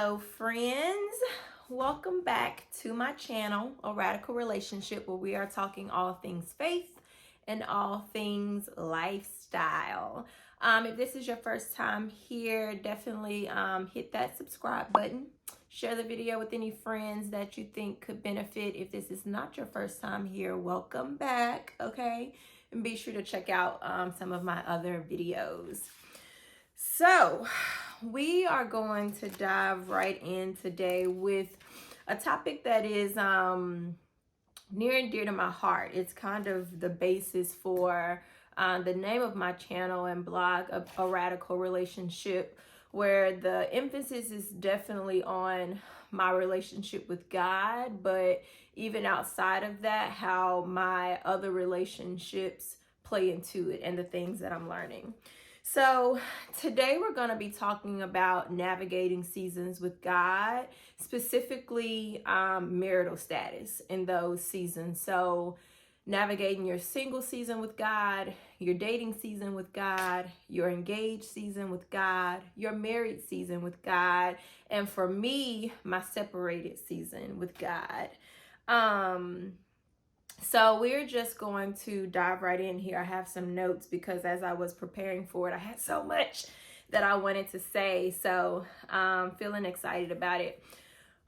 Hello friends, welcome back to my channel, A Radical Relationship, where we are talking all things faith and all things lifestyle. If this is your first time here, definitely hit that subscribe button. Share the video with any friends that you think could benefit. If this is not your first time here, welcome back, okay? And be sure to check out some of my other videos. So, we are going to dive right in today with a topic that is near and dear to my heart. It's kind of the basis for the name of my channel and blog, A Radical Relationship, where the emphasis is definitely on my relationship with God, but even outside of that, how my other relationships play into it and the things that I'm learning. So today we're going to be talking about navigating seasons with God, specifically marital status in those seasons. So navigating your single season with God, your dating season with God, your engaged season with God, your married season with God, and for me, my separated season with God. So we're just going to dive right in here. I have some notes because as I was preparing for it, I had so much that I wanted to say. So feeling excited about it.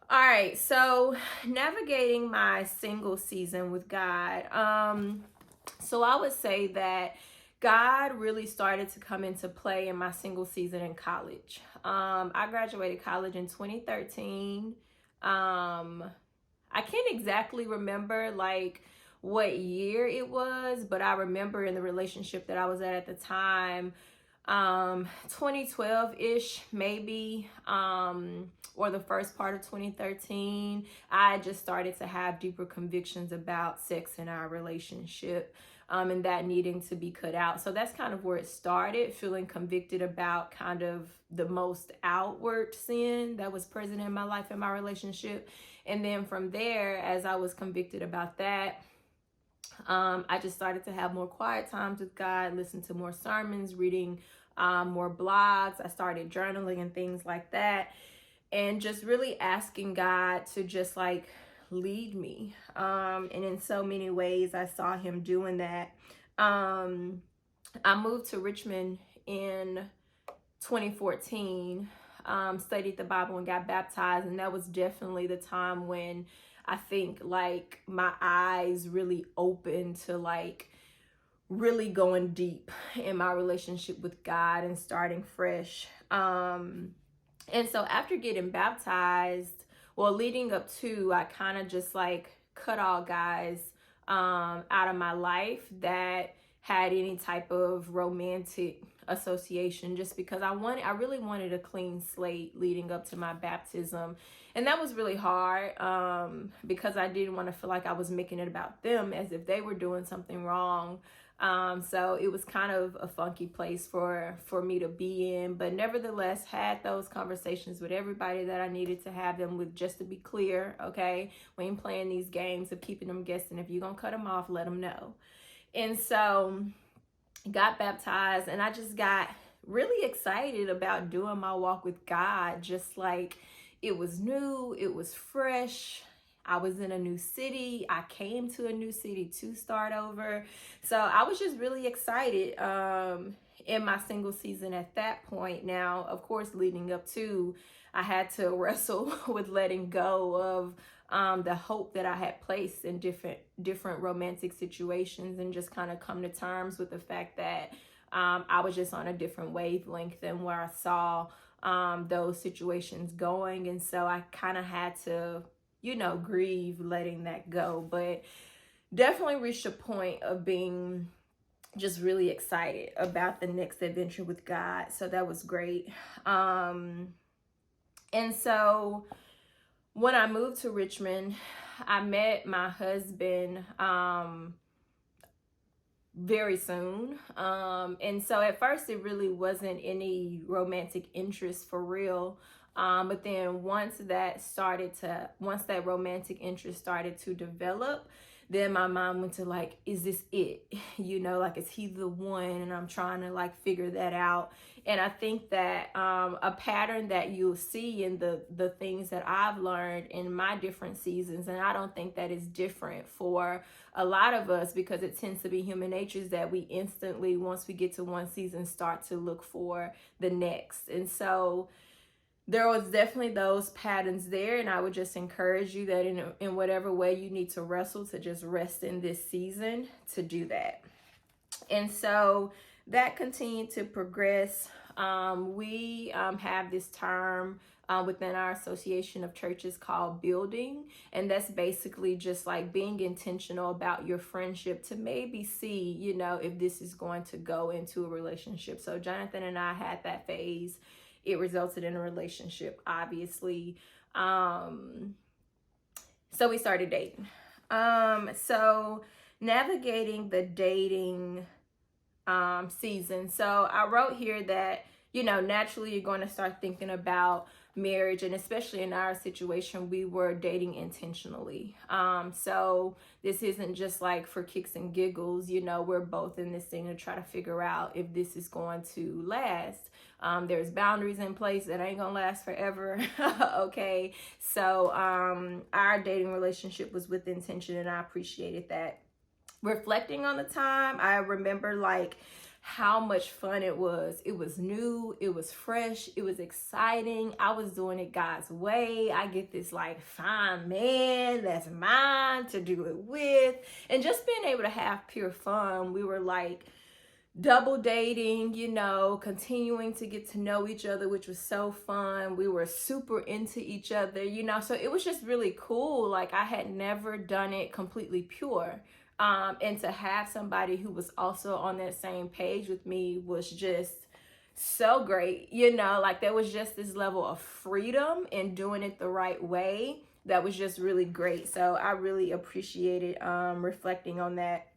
All right, so navigating my single season with God. So I would say that God really started to come into play in my single season in college. I graduated college in 2013. I can't exactly remember like what year it was, but I remember in the relationship that I was at the time, 2012-ish maybe, or the first part of 2013, I just started to have deeper convictions about sex in our relationship, and that needing to be cut out. So that's kind of where it started, feeling convicted about kind of the most outward sin that was present in my life and my relationship. And then from there, as I was convicted about that, I just started to have more quiet times with God, listen to more sermons, reading more blogs. I started journaling and things like that, and just really asking God to just like lead me. And in so many ways, I saw him doing that. I moved to Richmond in 2014, studied the Bible and got baptized, and that was definitely the time when I think like my eyes really opened to like really going deep in my relationship with God and starting fresh. And so after getting baptized, well, leading up to, I kind of just like cut all guys out of my life that had any type of romantic association, just because I really wanted a clean slate leading up to my baptism. And that was really hard because I didn't want to feel like I was making it about them as if they were doing something wrong. So it was kind of a funky place for me to be in, but nevertheless had those conversations with everybody that I needed to have them with, just to be clear, okay? We ain't playing these games of keeping them guessing. If you're gonna cut them off, let them know. And so got baptized, and I just got really excited about doing my walk with God. Just like it was new, it was fresh. I was in a new city. I came to a new city to start over. So I was just really excited in my single season at that point. Now, of course, leading up to, I had to wrestle with letting go of the hope that I had placed in different romantic situations, and just kind of come to terms with the fact that I was just on a different wavelength than where I saw those situations going. And so I kind of had to, grieve letting that go, but definitely reached a point of being just really excited about the next adventure with God. So that was great. And so when I moved to Richmond, I met my husband very soon. And so at first it really wasn't any romantic interest for real. But then once that romantic interest started to develop, then my mind went to like, is this it? You know, like, is he the one? And I'm trying to like figure that out. And I think that a pattern that you'll see in the things that I've learned in my different seasons, and I don't think that is different for a lot of us, because it tends to be human nature, is that we instantly, once we get to one season, start to look for the next. And so there was definitely those patterns there, and I would just encourage you that in whatever way you need to wrestle, to just rest in this season to do that. And so that continued to progress. We have this term within our association of churches called building, and that's basically just like being intentional about your friendship to maybe see, you know, if this is going to go into a relationship. So Jonathan and I had that phase. It resulted in a relationship, obviously. So we started dating. So navigating the dating season. So I wrote here that, you know, naturally you're going to start thinking about marriage, and especially in our situation, we were dating intentionally. So this isn't just like for kicks and giggles, you know, we're both in this thing to try to figure out if this is going to last. There's boundaries in place that ain't gonna last forever. Okay. So our dating relationship was with intention, and I appreciated that. Reflecting on the time, I remember like how much fun it was. It was new, it was fresh, it was exciting. I was doing it God's way. I get this like fine man that's mine to do it with, and just being able to have pure fun. We were like double dating, you know, continuing to get to know each other, which was so fun. We were super into each other, you know, so it was just really cool. Like, I had never done it completely pure. And to have somebody who was also on that same page with me was just so great. You know, like there was just this level of freedom in doing it the right way that was just really great. So I really appreciated reflecting on that.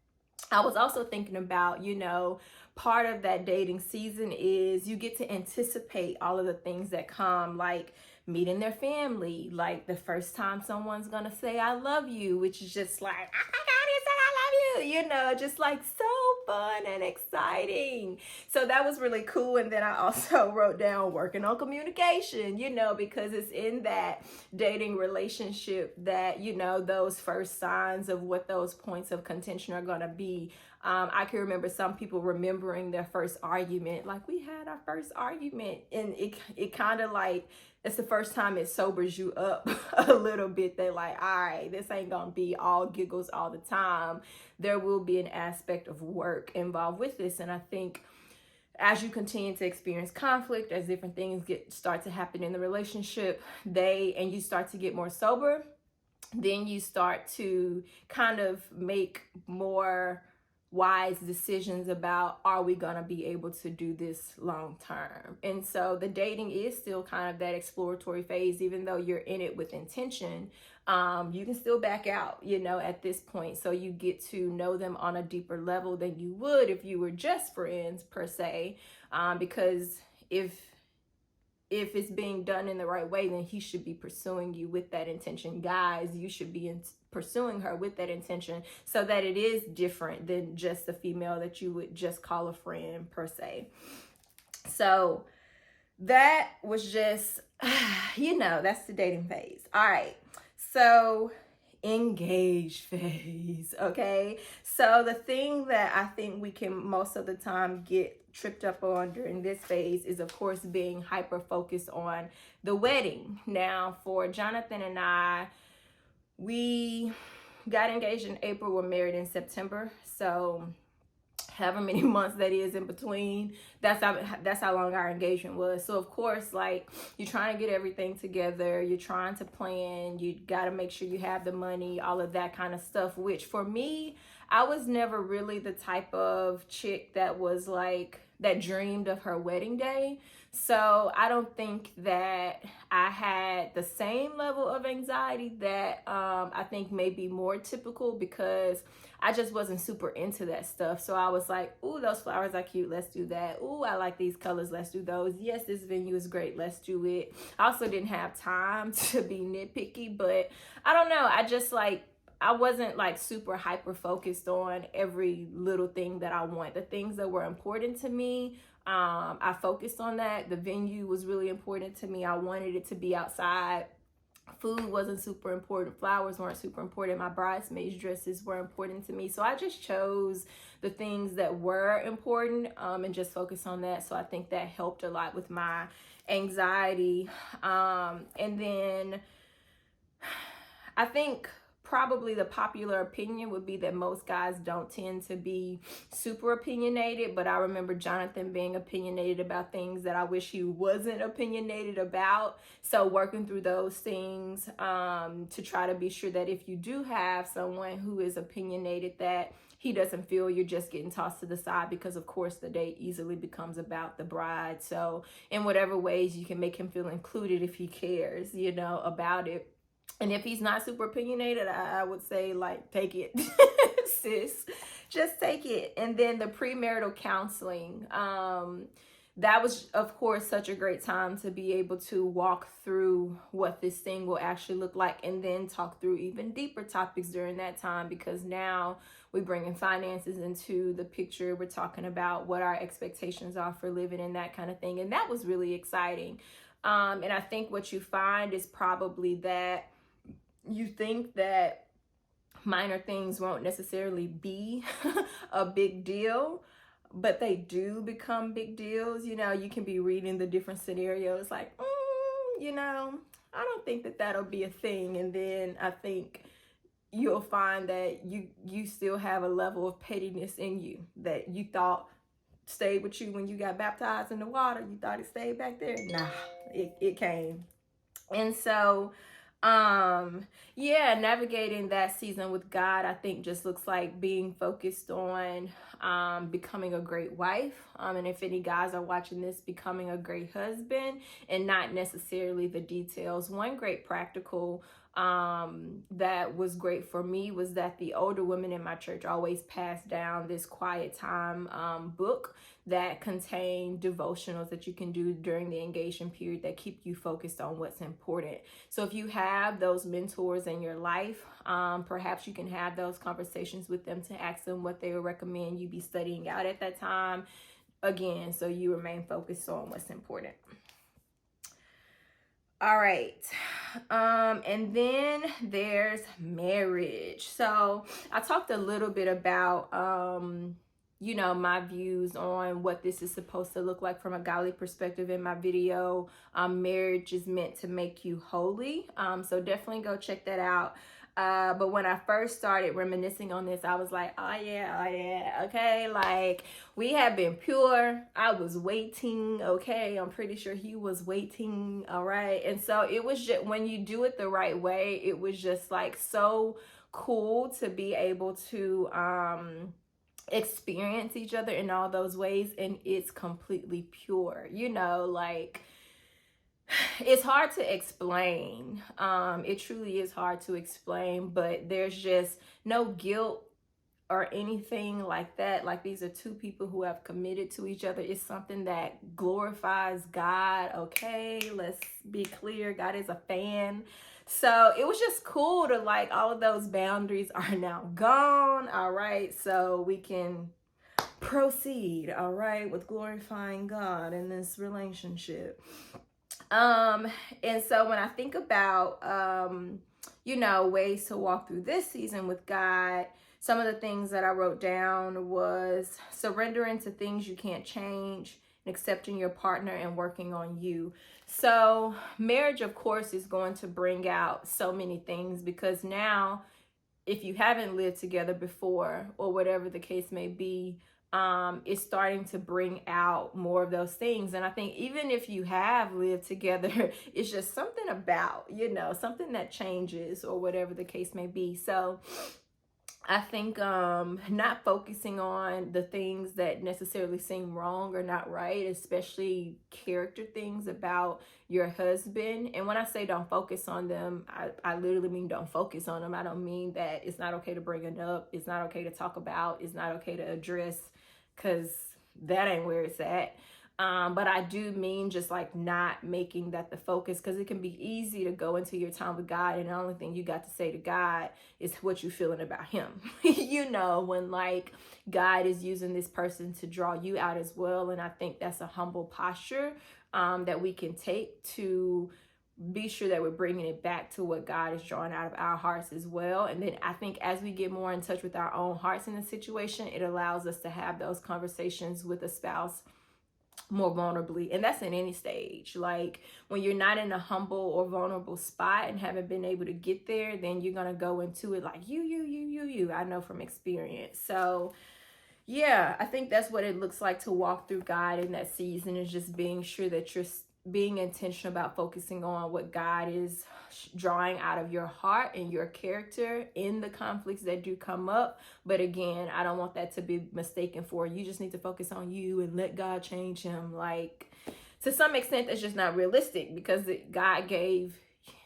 I was also thinking about, you know, part of that dating season is you get to anticipate all of the things that come, like meeting their family, like the first time someone's gonna say I love you, which is just like, oh my God, he said I love you, you know, just like so fun and exciting. So that was really cool. And then I also wrote down working on communication, you know, because it's in that dating relationship that, you know, those first signs of what those points of contention are gonna be. I can remember some people remembering their first argument, like we had our first argument, and it kind of like, it's the first time it sobers you up a little bit. They're like, all right, this ain't gonna be all giggles all the time. There will be an aspect of work involved with this. And I think as you continue to experience conflict, as different things start to happen in the relationship, and you start to get more sober, then you start to kind of make more wise decisions about, are we gonna be able to do this long term? And so the dating is still kind of that exploratory phase. Even though you're in it with intention, you can still back out, you know, at this point. So you get to know them on a deeper level than you would if you were just friends per se, because if it's being done in the right way, then he should be pursuing you with that intention. Guys, you should be pursuing her with that intention, so that it is different than just a female that you would just call a friend per se. So that was just, you know, that's the dating phase. All right. So engage phase. Okay. So the thing that I think we can most of the time get tripped up on during this phase is, of course, being hyper focused on the wedding. Now, for Jonathan and I, we got engaged in April, we're married in September. So however many months that is in between, that's how long our engagement was. So of course, like, you're trying to get everything together, you're trying to plan, you got to make sure you have the money, all of that kind of stuff, which for me, I was never really the type of chick that was like, that dreamed of her wedding day. So I don't think that I had the same level of anxiety that I think may be more typical, because I just wasn't super into that stuff. So I was like, ooh, those flowers are cute, let's do that. Ooh, I like these colors, let's do those. Yes, this venue is great, let's do it. I also didn't have time to be nitpicky, but I don't know. I just like, I wasn't like super hyper focused on every little thing that I want. The things that were important to me, I focused on that. The venue was really important to me. I wanted it to be outside. Food wasn't super important. Flowers weren't super important. My bridesmaids dresses were important to me. So I just chose the things that were important, and just focused on that. So I think that helped a lot with my anxiety. And then I think probably the popular opinion would be that most guys don't tend to be super opinionated, but I remember Jonathan being opinionated about things that I wish he wasn't opinionated about. So working through those things, to try to be sure that if you do have someone who is opinionated, that he doesn't feel you're just getting tossed to the side, because of course the date easily becomes about the bride. So in whatever ways you can make him feel included, if he cares, about it. And if he's not super opinionated, I would say, like, take it, sis, just take it. And then the premarital counseling, that was, of course, such a great time to be able to walk through what this thing will actually look like, and then talk through even deeper topics during that time, because now we bring in finances into the picture. We're talking about what our expectations are for living and that kind of thing. And that was really exciting. And I think what you find is probably that you think that minor things won't necessarily be a big deal, but they do become big deals. You can be reading the different scenarios like, I don't think that that'll be a thing. And then I think you'll find that you still have a level of pettiness in you that you thought stayed with you when you got baptized in the water. You thought it stayed back there. Nah, it came. And so navigating that season with God, I think, just looks like being focused on becoming a great wife, and if any guys are watching this, becoming a great husband, and not necessarily the details. One great practical that was great for me was that the older women in my church always passed down this quiet time book that contained devotionals that you can do during the engagement period that keep you focused on what's important. So if you have those mentors in your life, perhaps you can have those conversations with them to ask them what they would recommend you be studying out at that time. Again, so you remain focused on what's important. All right. And then there's marriage. So I talked a little bit about, my views on what this is supposed to look like from a godly perspective in my video. Marriage is meant to make you holy. So definitely go check that out. But when I first started reminiscing on this, I was like, oh yeah, okay, like, we have been pure. I was waiting, okay, I'm pretty sure he was waiting, all right. And so it was just, when you do it the right way, it was just like so cool to be able to experience each other in all those ways, and it's completely pure, like, it's hard to explain. It truly is hard to explain, but there's just no guilt or anything like that. Like, these are two people who have committed to each other. It's something that glorifies God. Okay, let's be clear. God is a fan. So it was just cool to, like, all of those boundaries are now gone. All right, so we can proceed, all right, with glorifying God in this relationship. And so when I think about, ways to walk through this season with God, some of the things that I wrote down was surrendering to things you can't change, and accepting your partner, and working on you. So marriage, of course, is going to bring out so many things, because now, if you haven't lived together before, or whatever the case may be, is starting to bring out more of those things. And I think even if you have lived together, it's just something about, something that changes, or whatever the case may be. So I think not focusing on the things that necessarily seem wrong or not right, especially character things about your husband. And when I say don't focus on them, I literally mean don't focus on them. I don't mean that it's not okay to bring it up, it's not okay to talk about, it's not okay to address, because that ain't where it's at. But I do mean just like not making that the focus, because it can be easy to go into your time with God and the only thing you got to say to God is what you're feeling about him. When like God is using this person to draw you out as well. And I think that's a humble posture that we can take to be sure that we're bringing it back to what God is drawing out of our hearts as well. And then I think as we get more in touch with our own hearts in the situation, it allows us to have those conversations with a spouse more vulnerably. And that's in any stage. Like when you're not in a humble or vulnerable spot and haven't been able to get there, then you're going to go into it like you. I know from experience. So yeah, I think that's what it looks like to walk through God in that season, is just being sure that you're being intentional about focusing on what God is drawing out of your heart and your character in the conflicts that do come up. But again, I don't want that to be mistaken for you just need to focus on you and let God change him. Like to some extent, that's just not realistic, because God gave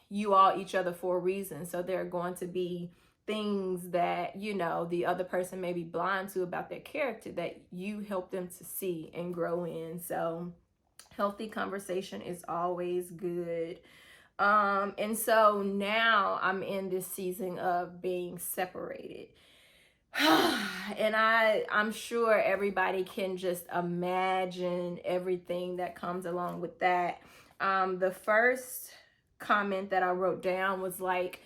you all each other for a reason. So there are going to be things that the other person may be blind to about their character that you help them to see and grow in. So healthy conversation is always good. And so now I'm in this season of being separated. And I'm sure everybody can just imagine everything that comes along with that. The first comment that I wrote down was like,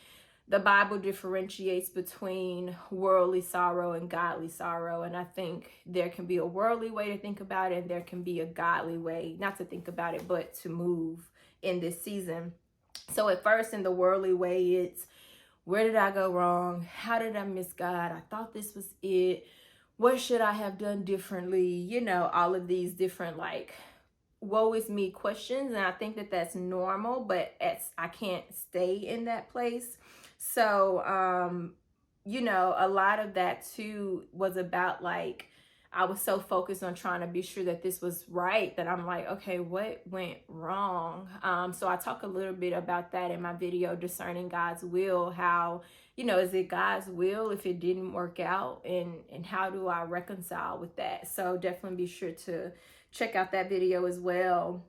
the Bible differentiates between worldly sorrow and godly sorrow. And I think there can be a worldly way to think about it, and there can be a godly way, not to think about it, but to move in this season. So at first, in the worldly way, it's, where did I go wrong? How did I miss God? I thought this was it. What should I have done differently? All of these different like, woe is me questions. And I think that that's normal, but I can't stay in that place. So, a lot of that too was about like, I was so focused on trying to be sure that this was right that I'm like, okay, what went wrong? So I talk a little bit about that in my video, Discerning God's Will. How, is it God's will if it didn't work out? And how do I reconcile with that? So definitely be sure to check out that video as well.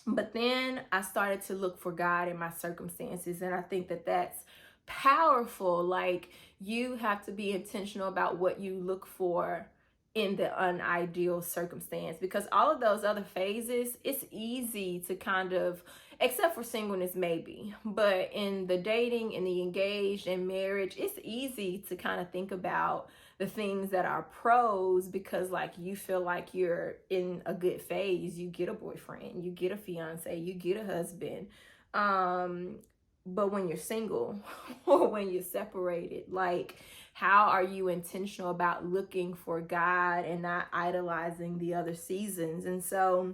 But then I started to look for God in my circumstances. And I think that that's powerful. Like you have to be intentional about what you look for in the unideal circumstance, because all of those other phases, it's easy to kind of, except for singleness maybe, but in the dating and the engaged and marriage, it's easy to kind of think about the things that are pros, because like you feel like you're in a good phase. You get a boyfriend, you get a fiance, you get a husband. But when you're single or when you're separated, like how are you intentional about looking for God and not idolizing the other seasons? And so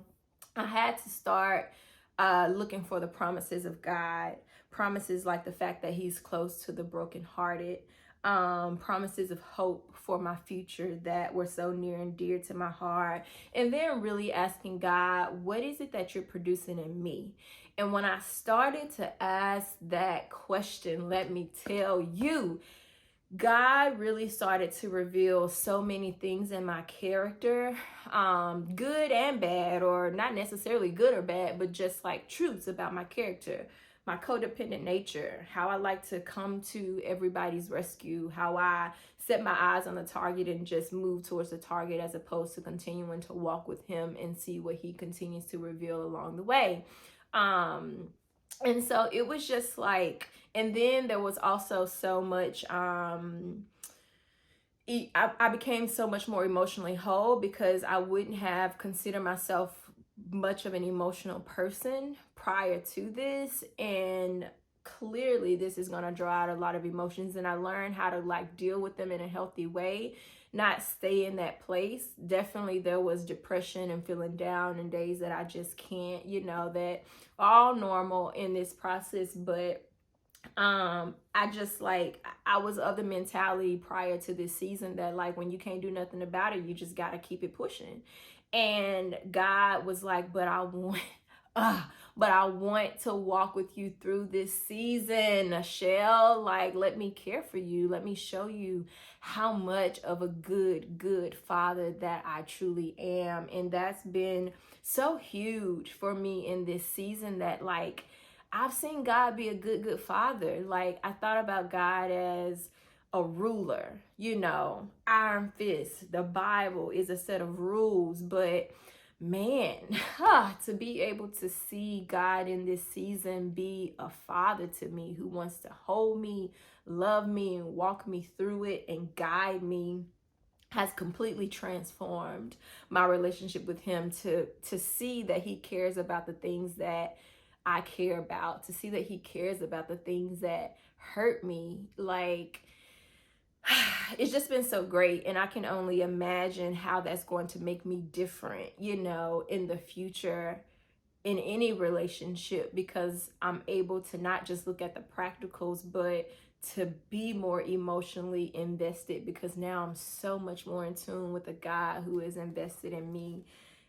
I had to start looking for the promises of God, promises like the fact that he's close to the brokenhearted, promises of hope for my future that were so near and dear to my heart. And then really asking God, what is it that you're producing in me? And when I started to ask that question, let me tell you, God really started to reveal so many things in my character, good and bad, or not necessarily good or bad, but just like truths about my character, my codependent nature, how I like to come to everybody's rescue, how I set my eyes on the target and just move towards the target as opposed to continuing to walk with him and see what he continues to reveal along the way. And so it was just like, and then there was also so much, I became so much more emotionally whole, because I wouldn't have considered myself much of an emotional person prior to this. And clearly this is going to draw out a lot of emotions, and I learned how to like deal with them in a healthy way, not stay in that place. Definitely there was depression and feeling down and days that I just can't, that all normal in this process. But I just like, I was of the mentality prior to this season that like, when you can't do nothing about it, you just got to keep it pushing. And God was like, but I But I want to walk with you through this season, Shell. Like, let me care for you. Let me show you how much of a good father that I truly am. And that's been so huge for me in this season, that like I've seen God be a good father. Like, I thought about God as a ruler, iron fist. The Bible is a set of rules, but man, to be able to see God in this season be a father to me who wants to hold me, love me, and walk me through it and guide me has completely transformed my relationship with him, to see that he cares about the things that I care about, to see that he cares about the things that hurt me. Like, it's just been so great, and I can only imagine how that's going to make me different, in the future in any relationship, because I'm able to not just look at the practicals, but to be more emotionally invested, because now I'm so much more in tune with a God who is invested in me,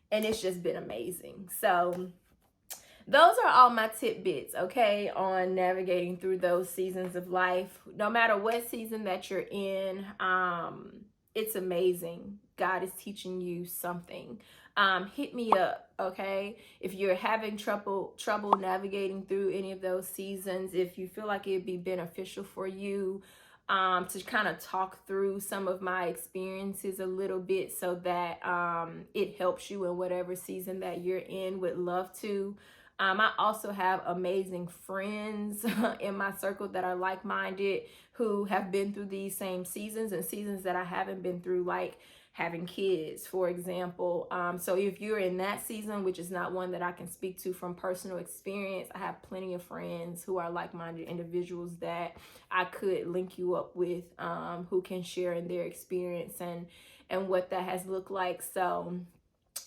and it's just been amazing. So those are all my tidbits, okay, on navigating through those seasons of life. No matter what season that you're in, it's amazing. God is teaching you something. Hit me up, okay? If you're having trouble navigating through any of those seasons, if you feel like it'd be beneficial for you to kind of talk through some of my experiences a little bit, so that it helps you in whatever season that you're in, would love to. I also have amazing friends in my circle that are like-minded, who have been through these same seasons, and seasons that I haven't been through, like having kids, for example. So if you're in that season, which is not one that I can speak to from personal experience, I have plenty of friends who are like-minded individuals that I could link you up with, who can share in their experience and what that has looked like. So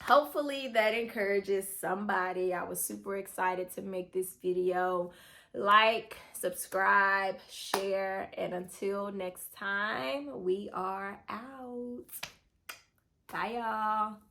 hopefully that encourages somebody. I was super excited to make this video. Like, subscribe, share, and until next time, we are out. Bye, y'all.